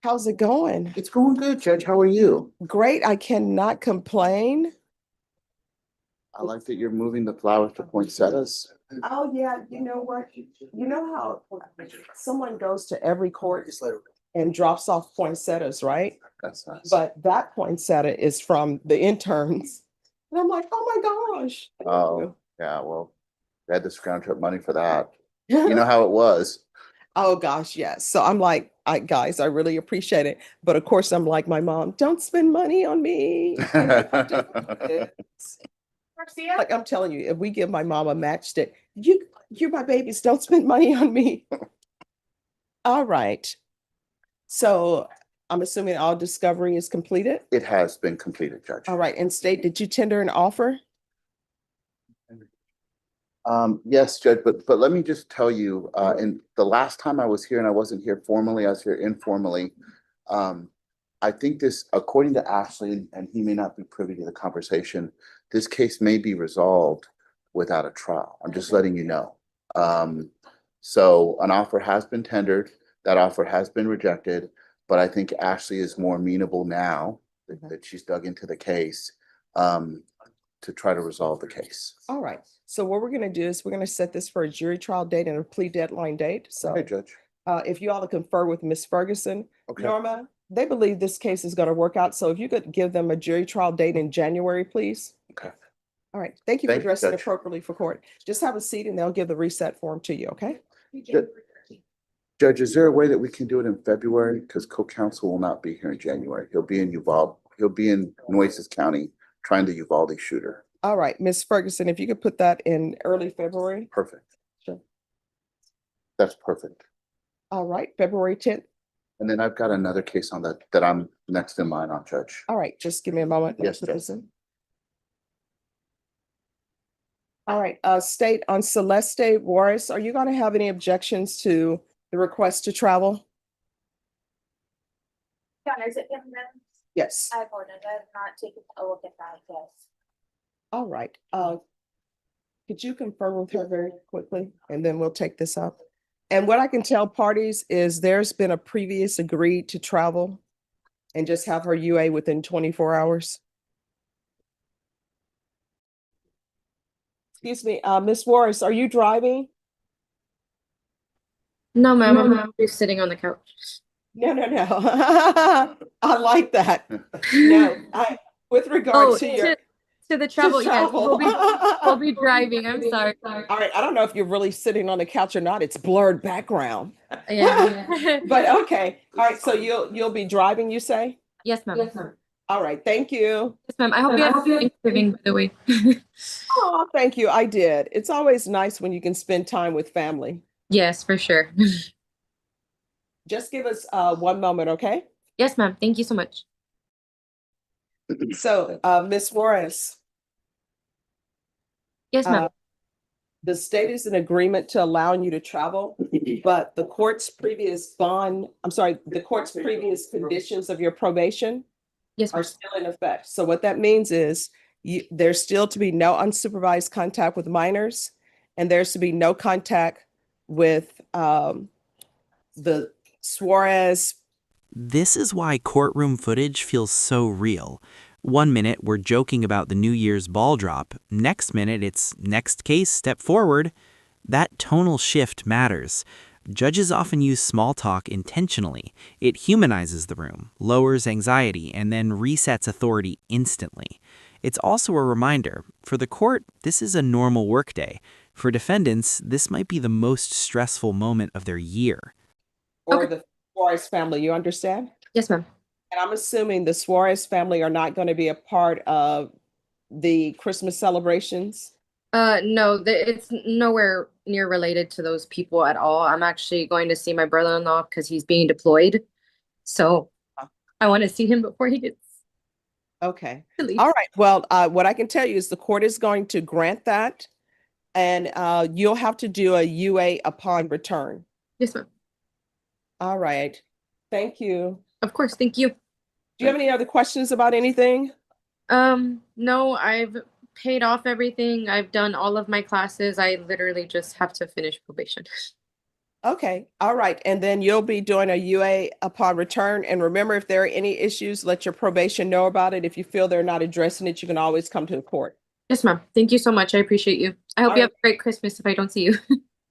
How's it going? It's going good, Judge. How are you? Great. I cannot complain. I like that you're moving the flowers to poinsettias. Oh, yeah. You know what? You know how someone goes to every court and drops off poinsettias, right? That's nice. But that poinsettia is from the interns. And I'm like, oh my gosh. Oh, yeah, well, they had to scrounge up money for that. You know how it was. Oh gosh, yes. So I'm like, guys, I really appreciate it. But of course, I'm like my mom, don't spend money on me. Like I'm telling you, if we give my mom a matchstick, you're my babies, don't spend money on me. All right. So I'm assuming all discovery is completed. It has been completed, Judge. All right. And state, did you tender an offer? Yes, Judge, but let me just tell you, and the last time I was here and I wasn't here formally, I was here informally. I think this, according to Ashley, and he may not be privy to the conversation, this case may be resolved without a trial. I'm just letting you know. So an offer has been tendered. That offer has been rejected, but I think Ashley is more amenable now that she's dug into the case, to try to resolve the case. All right. So what we're going to do is we're going to set this for a jury trial date and a plea deadline date. So Hey, Judge. if you all to confer with Miss Ferguson, Okay. Norma, they believe this case is going to work out. So if you could give them a jury trial date in January, please. Okay. All right. Thank you for Thank you, dressing Judge. appropriately for court. Just have a seat and they'll give the reset form to you. Okay. Judge, is there a way that we can do it in February? Because co-counsel will not be here in January. He'll be in Uvalde. He'll be in Nueces County trying the Uvalde shooter. All right, Miss Ferguson, if you could put that in early February. Perfect. Sure. That's perfect. All right, February 10th. And then I've got another case on that I'm next in line on, Judge. All right, just give me a moment. Yes, Put Judge. this in. All right, State on Celeste Juarez, are you going to have any objections to the request to travel? Yeah, is it him then? Yes. I apologize, I have not taken a look at that, yes. All right. Could you confirm with her very quickly, and then we'll take this up? And what I can tell parties is there's been a previous agreed to travel and just have her UA within 24 hours. Excuse me, Ms. Morris, are you driving? No, ma'am, I'm just sitting on the couch. No. I like that. No, with regard to your to the travel, yes, travel. we'll be driving. I'm sorry. All right, I don't know if you're really sitting on the couch or not. It's blurred background. Yeah. But okay. All right, so you'll be driving, you say? Yes, ma'am. Yes, ma'am. All right, thank you. Yes, ma'am. I hope you have Thanksgiving, by the way. Oh, thank you. I did. It's always nice when you can spend time with family. Yes, for sure. Just give us one moment, okay? Yes, ma'am. Thank you so much. So, Ms. Juarez. Yes, ma'am. The state is in agreement to allowing you to travel, but the court's previous conditions of your probation Yes, are ma'am. still in effect. So what that means is there's still to be no unsupervised contact with minors, and there's to be no contact with the Suarez. This is why courtroom footage feels so real. One minute, we're joking about the New Year's ball drop. Next minute, it's next case, step forward. That tonal shift matters. Judges often use small talk intentionally. It humanizes the room, lowers anxiety, and then resets authority instantly. It's also a reminder, for the court, this is a normal workday. For defendants, this might be the most stressful moment of their year. Or the Suarez family, you understand? Yes, ma'am. And I'm assuming the Suarez family are not going to be a part of the Christmas celebrations. No, it's nowhere near related to those people at all. I'm actually going to see my brother-in-law because he's being deployed. So I want to see him before he gets. Okay. All right. Well, what I can tell you is the court is going to grant that, and you'll have to do a UA upon return. Yes, ma'am. All right. Thank you. Of course. Thank you. Do you have any other questions about anything? No, I've paid off everything. I've done all of my classes. I literally just have to finish probation. Okay, all right. And then you'll be doing a UA upon return. And remember, if there are any issues, let your probation know about it. If you feel they're not addressing it, you can always come to the court. Yes, ma'am. Thank you so much. I appreciate you. I hope All you have right. a great Christmas if I don't see you.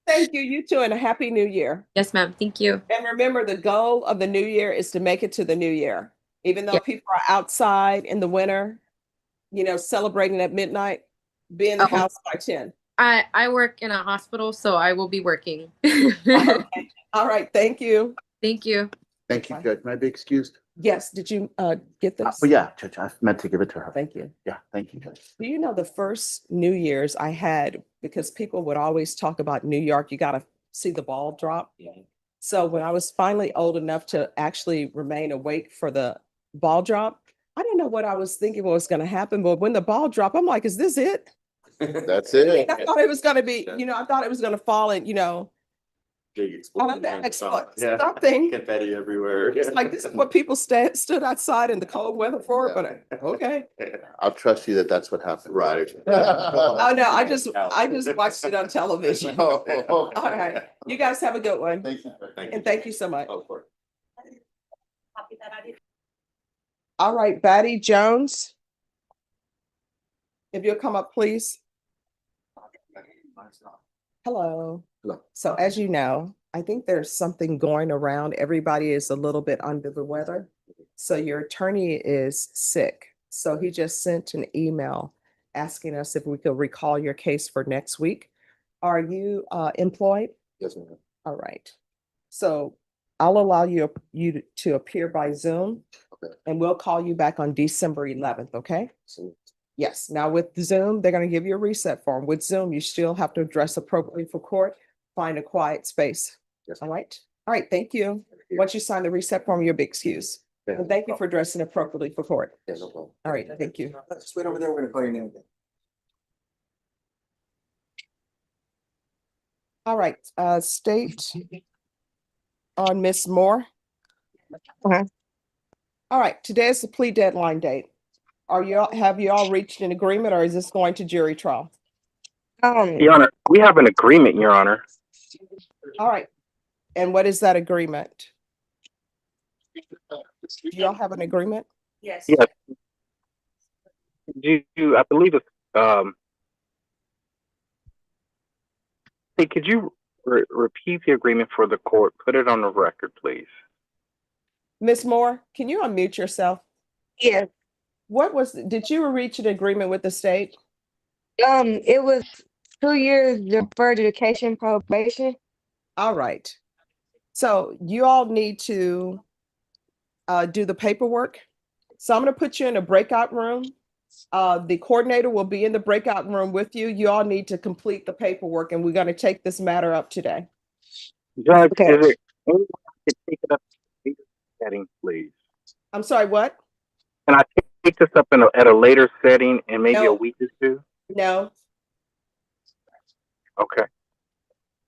Thank you, you too, and a happy new year. Yes, ma'am. Thank you. And remember, the goal of the new year is to make it to the new year. Even though Yeah. people are outside in the winter, celebrating at midnight, be in the Oh. house by 10. I work in a hospital, so I will be working. Okay. All right, thank you. Thank you. Thank you, Judge. May I be excused? Yes, did you get this? Oh, yeah, Judge, I meant to give it to her. Thank you. Yeah, thank you, Judge. Do you know the first New Year's I had, because people would always talk about New York, you got to see the ball drop. Yeah. So when I was finally old enough to actually remain awake for the ball drop, I didn't know what I was thinking was going to happen. But when the ball dropped, I'm like, is this it? That's it. I thought it was going to be, I thought it was going to fall and, Big on explosion. that Yeah. something. Confetti everywhere. It's like, this is what people stood outside in the cold weather for, but okay. I'll trust you that that's what happened. Right. Oh, no, I just watched it on television. Oh, All right. You guys have a good one. Thank you. And thank you so much. Oh, of course. Copy that I did. All right, Batty Jones. If you'll come up, please. Hello. Hello. So as you know, I think there's something going around. Everybody is a little bit under the weather. So your attorney is sick. So he just sent an email asking us if we could recall your case for next week. Are you employed? Yes, ma'am. All right. So I'll allow you to appear by Zoom. Okay. And we'll call you back on December 11th, okay? So, Yes. Now with Zoom, they're going to give you a reset form. With Zoom, you still have to dress appropriately for court, find a quiet space. Yes. All right. All right. Thank you. Once you sign the reset form, you'll be excused. yeah, And thank you for dressing appropriately for court. yeah, no problem. All right. Thank you. Just wait over there, we're gonna call your name again. All right. State on Miss Moore. Okay. All right. Today is the plea deadline date. Have you all reached an agreement, or is this going to jury trial? Your Honor, we have an agreement, Your Honor. All right. And what is that agreement? Do y'all have an agreement? Yes. Yes. I believe it's, hey, could you repeat the agreement for the court? Put it on the record, please. Miss Moore, can you unmute yourself? Yes. Did you reach an agreement with the state? It was 2 years deferred education probation. All right. So you all need to do the paperwork. So I'm going to put you in a breakout room. The coordinator will be in the breakout room with you. You all need to complete the paperwork, and we're going to take this matter up today. Judge, Okay. is it anyone could take it up in a later setting, please? I'm sorry, what? Can I take this up at a later setting in maybe No. a week or two? No. Okay.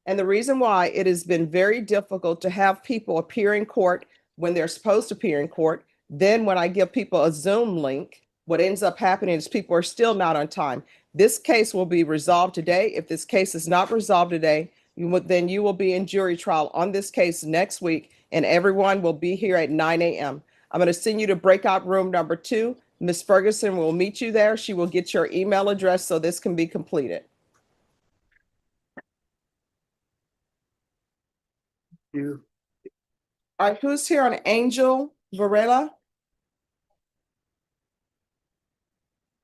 And the reason why, it has been very difficult to have people appear in court when they're supposed to appear in court. Then when I give people a Zoom link, what ends up happening is people are still not on time. This case will be resolved today. If this case is not resolved today, then you will be in jury trial on this case next week, and everyone will be here at 9 a.m. I'm going to send you to breakout room number 2. Ms. Ferguson will meet you there. She will get your email address so this can be completed. You. All right, who's here on Angel Varela?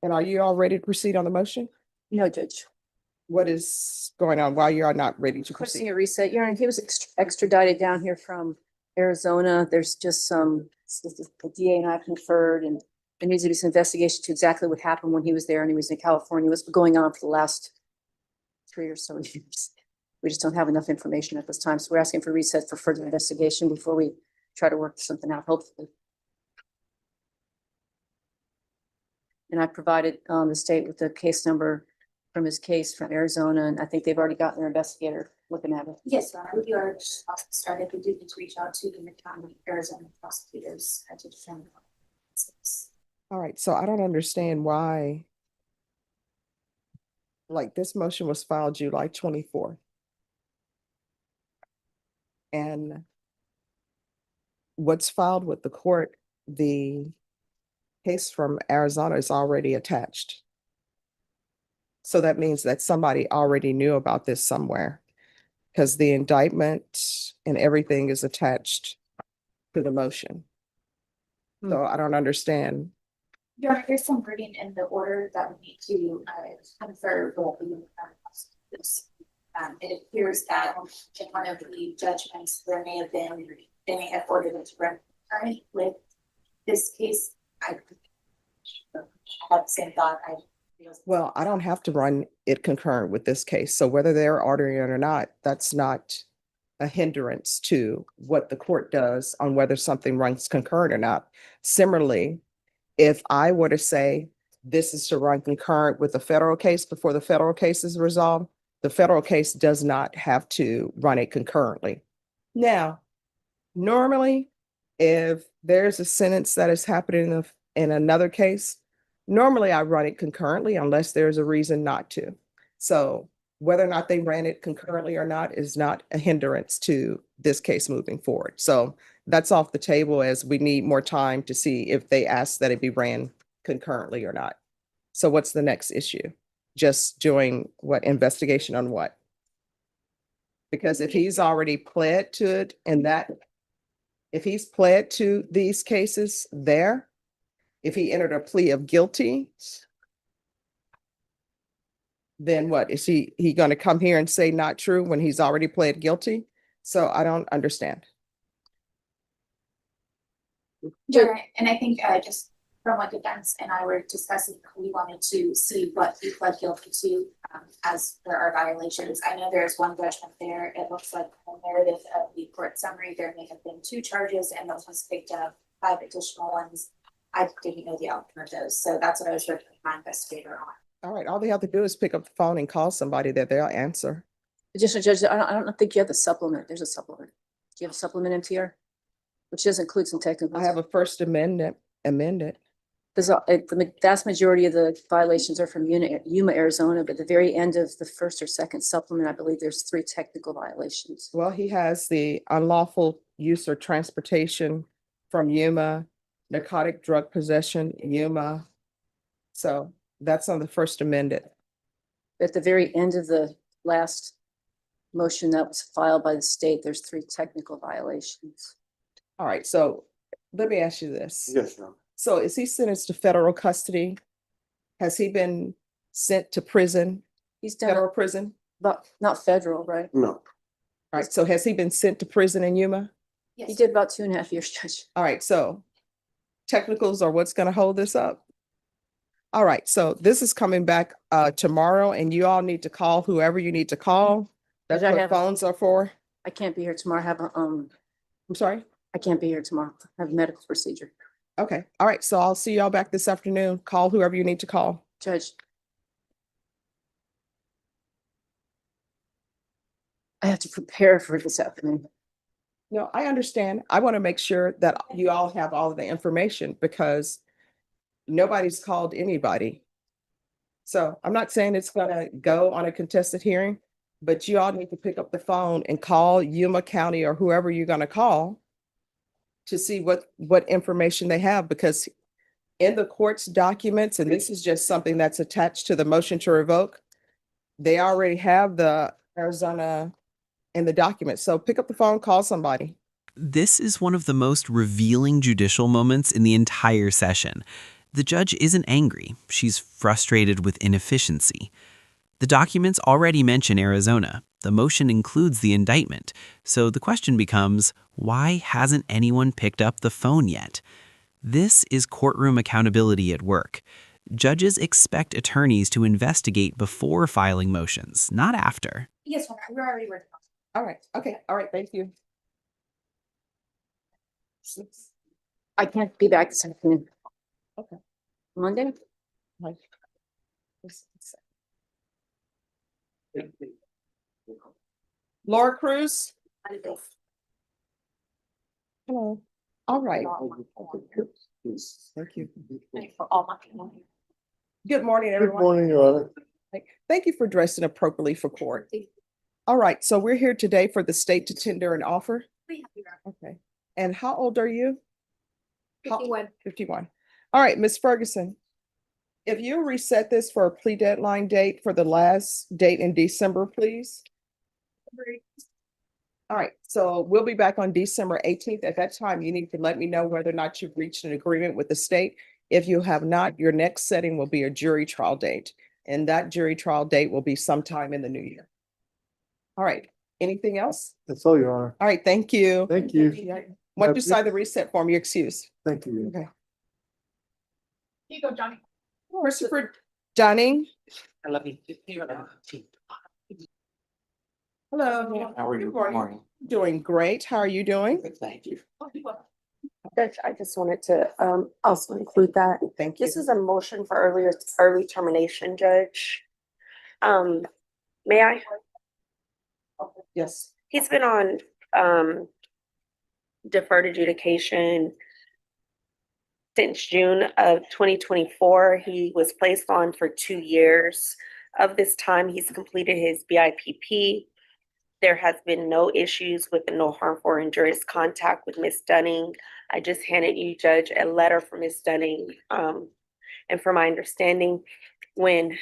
And are you all ready to proceed on the motion? No, Judge. What is going on? Why you are not ready to Requesting proceed? a reset. Your Honor, he was extradited down here from Arizona. There's just the DA and I conferred, and there needs to be some investigation to exactly what happened when he was there and he was in California. What's been going on for the last 3 or so years. We just don't have enough information at this time. So we're asking for reset for further investigation before we try to work something out, hopefully. And I provided the state with the case number from his case from Arizona, and I think they've already gotten their investigator looking at it. Yes, we are started. We do need to reach out to the county Arizona prosecutors to determine. All right, so I don't understand why. Like, this motion was filed July 24th. And what's filed with the court, the case from Arizona is already attached. So that means that somebody already knew about this somewhere, because the indictment and everything is attached to the motion. So I don't understand. Your Honor, there's some wording in the order that we need to confer with this. It appears that in one of the judgments, they may have ordered it to run concurrent with this case. I have the same thought. Well, I don't have to run it concurrent with this case. So whether they're ordering it or not, that's not a hindrance to what the court does on whether something runs concurrent or not. Similarly, if I were to say this is to run concurrent with the federal case before the federal case is resolved, the federal case does not have to run it concurrently. Now, normally, if there's a sentence that is happening in another case, normally I run it concurrently unless there's a reason not to. So whether or not they ran it concurrently or not is not a hindrance to this case moving forward. So that's off the table, as we need more time to see if they ask that it be ran concurrently or not. So what's the next issue? Just doing what investigation on what? Because if he's already pled to it and that, if he's pled to these cases there, if he entered a plea of guilty, then what? Is he going to come here and say not true when he's already pled guilty? So I don't understand. You're right. And I think just from what defense and I were discussing, we wanted to see what he pled guilty to as there are violations. I know there's one judgment there. It looks like a narrative of the court summary. There may have been 2 charges and those ones picked up 5 additional ones. I didn't know the outcome of those. So that's what I was working with my investigator on. All right, all they have to do is pick up the phone and call somebody that they'll answer. Additional judge, I don't think you have the supplement. There's a supplement. Do you have a supplement MTR? Which does include some technical. I have a First Amendment amended. There's the vast majority of the violations are from Yuma, Arizona, but at the very end of the first or second supplement, I believe there's 3 technical violations. Well, he has the unlawful use or transportation from Yuma, narcotic drug possession, Yuma. So that's on the First Amendment. At the very end of the last motion that was filed by the state, there's 3 technical violations. All right, so let me ask you this. Yes, Your Honor. So is he sentenced to federal custody? Has he been sent to prison, He's done, federal prison? but not federal, right? No. All right, so has he been sent to prison in Yuma? He Yes. did about 2.5 years, Judge. All right, so technicals are what's gonna hold this up? All right, so this is coming back tomorrow, and you all need to call whoever you need to call. That's Did I what have- phones are for. I can't be here tomorrow. I have a, I'm sorry? I can't be here tomorrow. I have a medical procedure. Okay, all right, so I'll see y'all back this afternoon. Call whoever you need to call. Judge. I have to prepare for this afternoon. No, I understand. I want to make sure that you all have all of the information because nobody's called anybody. So I'm not saying it's gonna go on a contested hearing, but you all need to pick up the phone and call Yuma County or whoever you're gonna call to see what information they have, because in the court's documents, and this is just something that's attached to the motion to revoke, they already have the Arizona in the document. So pick up the phone, call somebody. This is one of the most revealing judicial moments in the entire session. The judge isn't angry. She's frustrated with inefficiency. The documents already mention Arizona. The motion includes the indictment. So the question becomes, why hasn't anyone picked up the phone yet? This is courtroom accountability at work. Judges expect attorneys to investigate before filing motions, not after. Yes, Your Honor, we're already working on it. All right, okay, all right, thank you. I can't be back this afternoon. Okay. Monday? Like, Laura Cruz? Hello. All right. Thank you. For all my people. Good morning, Good everyone. morning, Your Honor. Thank you for dressing appropriately for court. All right, so we're here today for the state to tender an offer. We have your- Okay. And how old are you? How- 51. 51. All right, Ms. Ferguson. If you reset this for a plea deadline date for the last date in December, please. All right, so we'll be back on December 18th. At that time, you need to let me know whether or not you've reached an agreement with the state. If you have not, your next setting will be a jury trial date. And that jury trial date will be sometime in the new year. All right, anything else? That's all, Your Honor. All right, thank you. Thank you. Yeah. Once you sign the reset form, you're excused. Thank you. Okay. Here you go, Johnny. Christopher Dunning. I love you. Hello. How are you? Good morning. Doing great. How are you doing? Thank you. Judge, I just wanted to also include that. Thank you. This is a motion for early termination, Judge. May I? Yes. He's been on deferred adjudication since June of 2024. He was placed on for 2 years. Of this time, he's completed his BIPP. There has been no issues with the no harmful or injurious contact with Ms. Dunning. I just handed you, Judge, a letter from Ms. Dunning. And from my understanding, when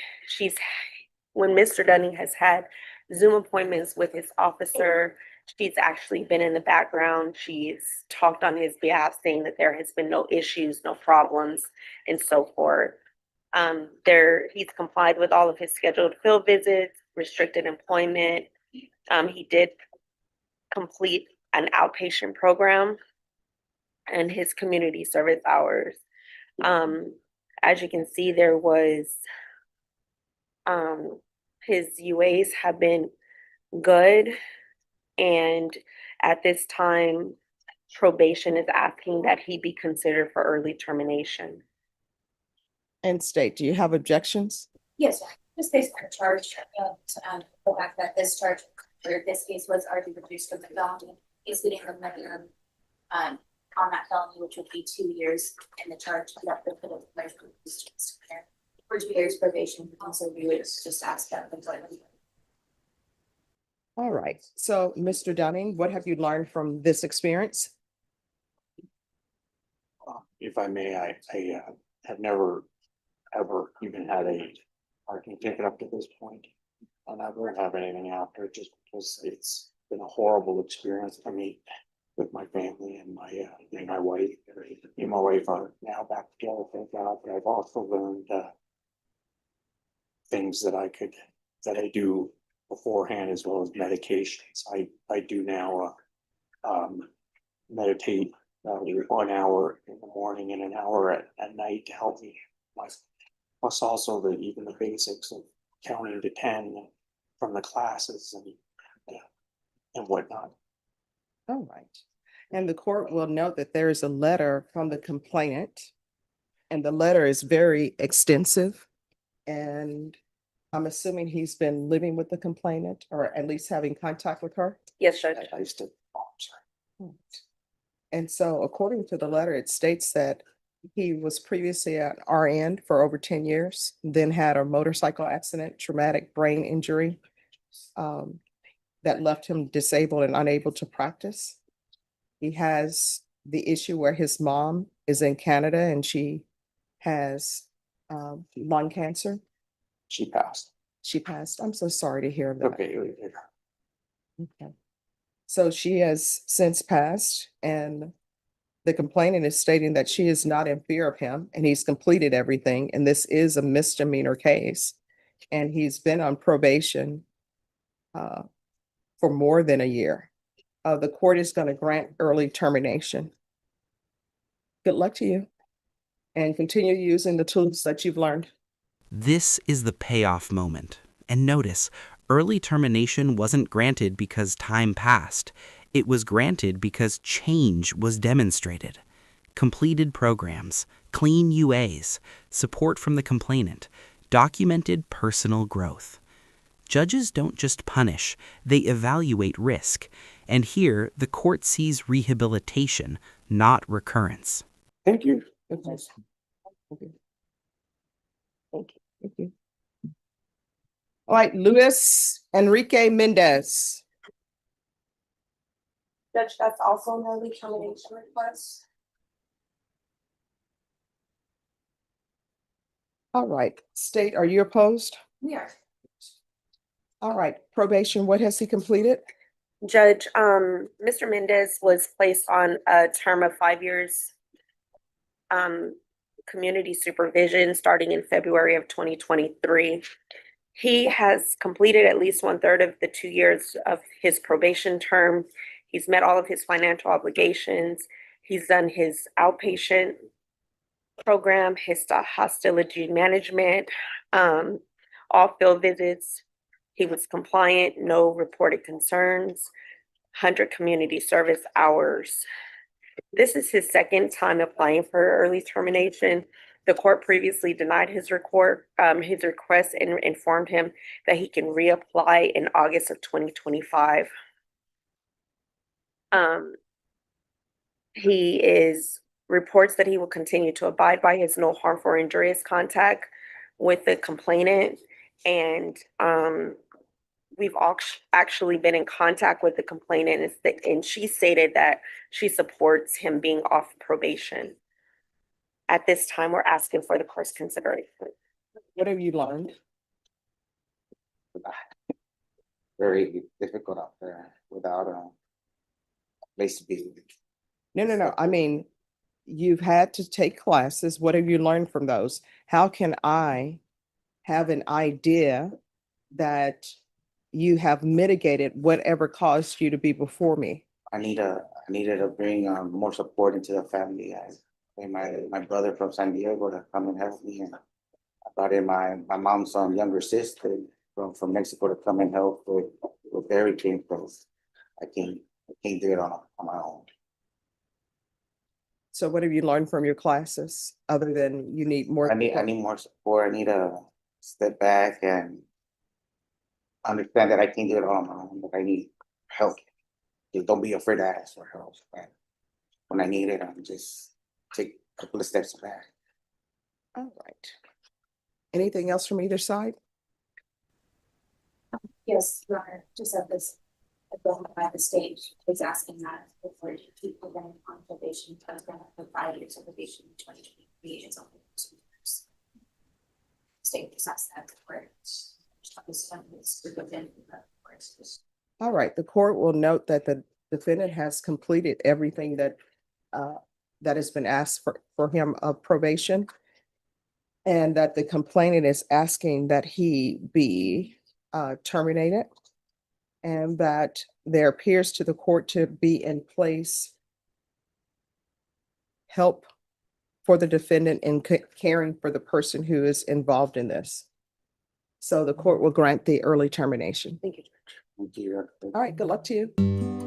Mr. Dunning has had Zoom appointments with his officer, she's actually been in the background. She's talked on his behalf, saying that there has been no issues, no problems, and so forth. He's complied with all of his scheduled field visits, restricted employment. He did complete an outpatient program and his community service hours. As you can see, there was, his UAs have been good. And at this time, probation is asking that he be considered for early termination. And state, do you have objections? Yes, just based on charge, and the fact that this charge, or this case was already reduced from the felony, is getting the minimum, on that felony, which would be 2 years, and the charge that the put of for 2 years probation, also we would just ask that employment. All right. So, Mr. Dunning, what have you learned from this experience? If I may, I have never, ever even had a parking ticket up to this point. I'll never have anything after, just because it's been a horrible experience for me with my family and my wife. Me and my wife are now back together, thank God, but I've also learned things that I do beforehand, as well as medications. I do now meditate 1 hour in the morning and an hour at night to help me. Plus also even the basics of counting to 10 from the classes and whatnot. All right. And the court will note that there is a letter from the complainant, and the letter is very extensive. And I'm assuming he's been living with the complainant, or at least having contact with her. Yes, Judge. I used to, oh, I'm sorry. And so according to the letter, it states that he was previously at RN for over 10 years, then had a motorcycle accident, traumatic brain injury, that left him disabled and unable to practice. He has the issue where his mom is in Canada and she has lung cancer. She passed. She passed. I'm so sorry to hear that. Okay. Okay. So she has since passed, and the complainant is stating that she is not in fear of him and he's completed everything. And this is a misdemeanor case. And he's been on probation for more than a year. The court is going to grant early termination. Good luck to you, and continue using the tools that you've learned. This is the payoff moment. And notice, early termination wasn't granted because time passed. It was granted because change was demonstrated. Completed programs, clean UAs, support from the complainant, documented personal growth. Judges don't just punish, they evaluate risk. And here, the court sees rehabilitation, not recurrence. Thank you. Okay. Thank you. Thank you. All right, Luis Enrique Mendez. Judge, that's also an early termination request. All right, state, are you opposed? Yeah. All right, probation, what has he completed? Judge, Mr. Mendez was placed on a term of 5 years. Community supervision starting in February of 2023. He has completed at least 1/3 of the 2 years of his probation term. He's met all of his financial obligations. He's done his outpatient program, his hostility management, all field visits. He was compliant, no reported concerns, 100 community service hours. This is his second time applying for early termination. The court previously denied his request and informed him that he can reapply in August of 2025. He reports that he will continue to abide by his no harmful or injurious contact with the complainant, and we've actually been in contact with the complainant, and she stated that she supports him being off probation. At this time, we're asking for the court's consideration. What have you learned? Very difficult out there without a place to be. No. I mean, you've had to take classes. What have you learned from those? How can I have an idea that you have mitigated whatever caused you to be before me? I needed to bring more support into the family. I my brother from San Diego to come and help me, and I brought in my mom's younger sister from Mexico to come and help with everything, because I can't do it on my own. So what have you learned from your classes other than you need more? I need more support. I need to step back and understand that I can't do it all on my own, but I need help. Just don't be afraid to ask for help. But when I need it, I'm just take a couple of steps back. All right. Anything else from either side? Yes, Your Honor, just at this, by the state is asking that before you keep them on probation, for 5 years of probation in 2023, it's only 2 years. State just asked that before. All right, the court will note that the defendant has completed everything that has been asked for him of probation, and that the complainant is asking that he be terminated, and that there appears to the court to be in place help for the defendant in caring for the person who is involved in this. So the court will grant the early termination. Thank you, Judge. Thank you. All right, good luck to you.